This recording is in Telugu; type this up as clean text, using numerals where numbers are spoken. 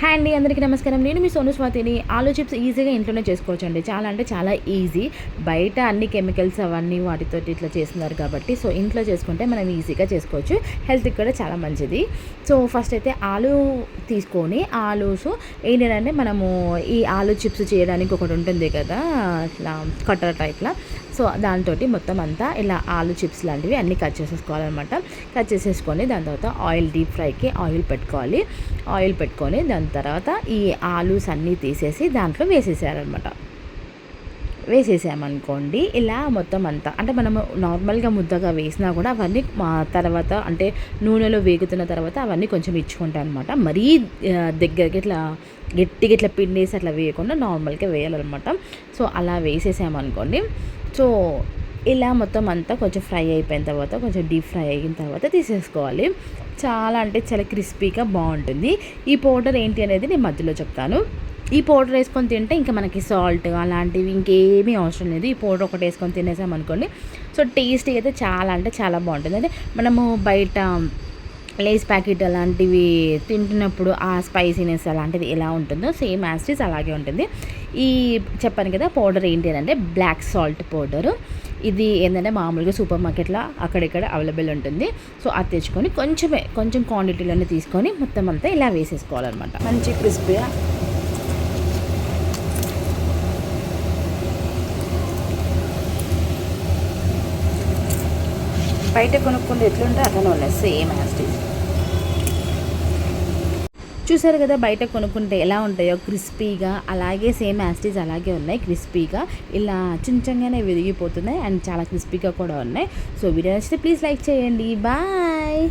హాయ్ అండి, అందరికీ నమస్కారం. నేను మీ సోను స్వాతిని. ఆలు చిప్స్ ఈజీగా ఇంట్లోనే చేసుకోవచ్చండి. చాలా అంటే చాలా ఈజీ. బయట అన్ని కెమికల్స్ అవన్నీ వాటితోటి ఇట్లా చేస్తున్నారు కాబట్టి సో ఇంట్లో చేసుకుంటే మనం ఈజీగా చేసుకోవచ్చు. హెల్త్కి కూడా చాలా మంచిది. సో ఫస్ట్ అయితే ఆలు తీసుకొని ఆలూస్ ఏంటంటే మనము ఈ ఆలు చిప్స్ చేయడానికి ఒకటి ఉంటుంది కదా, ఇట్లా కటర్ టైప్లా. సో దాంతో మొత్తం అంతా ఇలా ఆలు చిప్స్ లాంటివి అన్నీ కట్ చేసేసుకోవాలన్నమాట. కట్ చేసేసుకొని దాని తర్వాత ఆయిల్, డీప్ ఫ్రైకి ఆయిల్ పెట్టుకోవాలి. ఆయిల్ పెట్టుకొని దాని తర్వాత ఈ ఆలూస్ అన్నీ తీసేసి దాంట్లో వేసేసారనమాట. వేసేసామనుకోండి ఇలా మొత్తం అంతా, అంటే మనము నార్మల్గా ముద్దగా వేసినా కూడా అవన్నీ తర్వాత అంటే నూనెలో వేగుతున్న తర్వాత అవన్నీ కొంచెం ఇచ్చుకుంటాయి అనమాట. మరీ దగ్గరికి ఇట్లా గట్టిగా ఇట్లా పిండేసి అట్లా వేయకుండా నార్మల్గా వేయాలన్నమాట. సో అలా వేసేసామనుకోండి. సో ఇలా మొత్తం అంతా కొంచెం ఫ్రై అయిపోయిన తర్వాత, కొంచెం డీప్ ఫ్రై అయిన తర్వాత తీసేసుకోవాలి. చాలా అంటే చాలా క్రిస్పీగా బాగుంటుంది. ఈ పౌడర్ ఏంటి అనేది నేను మధ్యలో చెప్తాను. ఈ పౌడర్ వేసుకొని తింటే ఇంకా మనకి సాల్ట్ అలాంటివి ఇంకేమీ అవసరం లేదు. ఈ పౌడర్ ఒకటి వేసుకొని తినేసామనుకోండి, సో టేస్టీ అయితే చాలా అంటే చాలా బాగుంటుంది. అంటే మనము బయట లేస్ ప్యాకెట్ అలాంటివి తింటున్నప్పుడు ఆ స్పైసీనెస్ అలాంటిది ఎలా ఉంటుందో సేమ్ యాస్టీస్ అలాగే ఉంటుంది. ఈ చెప్పాను కదా పౌడర్ ఏంటి అంటే బ్లాక్ సాల్ట్ పౌడరు. ఇది ఏంటంటే మామూలుగా సూపర్ మార్కెట్లో అక్కడిక్కడ అవైలబుల్ ఉంటుంది. సో అది తెచ్చుకొని కొంచెం క్వాంటిటీలోనే తీసుకొని మొత్తం అంతా ఇలా వేసేసుకోవాలన్నమాట. మంచి క్రిస్పీగా బయట కొనుక్కుంటే ఎట్లుంటే అట్లనే ఉన్నాయి, సేమ్ యాస్టీస్. చూసారు కదా బయట కొనుక్కుంటే ఎలా ఉంటాయో క్రిస్పీగా, అలాగే సేమ్ యాస్టీస్ అలాగే ఉన్నాయి క్రిస్పీగా. ఇలా చించంగానే విరిగిపోతున్నాయి అండ్ చాలా క్రిస్పీగా కూడా ఉన్నాయి. సో వీడియో నచ్చితే ప్లీజ్ లైక్ చేయండి. బాయ్.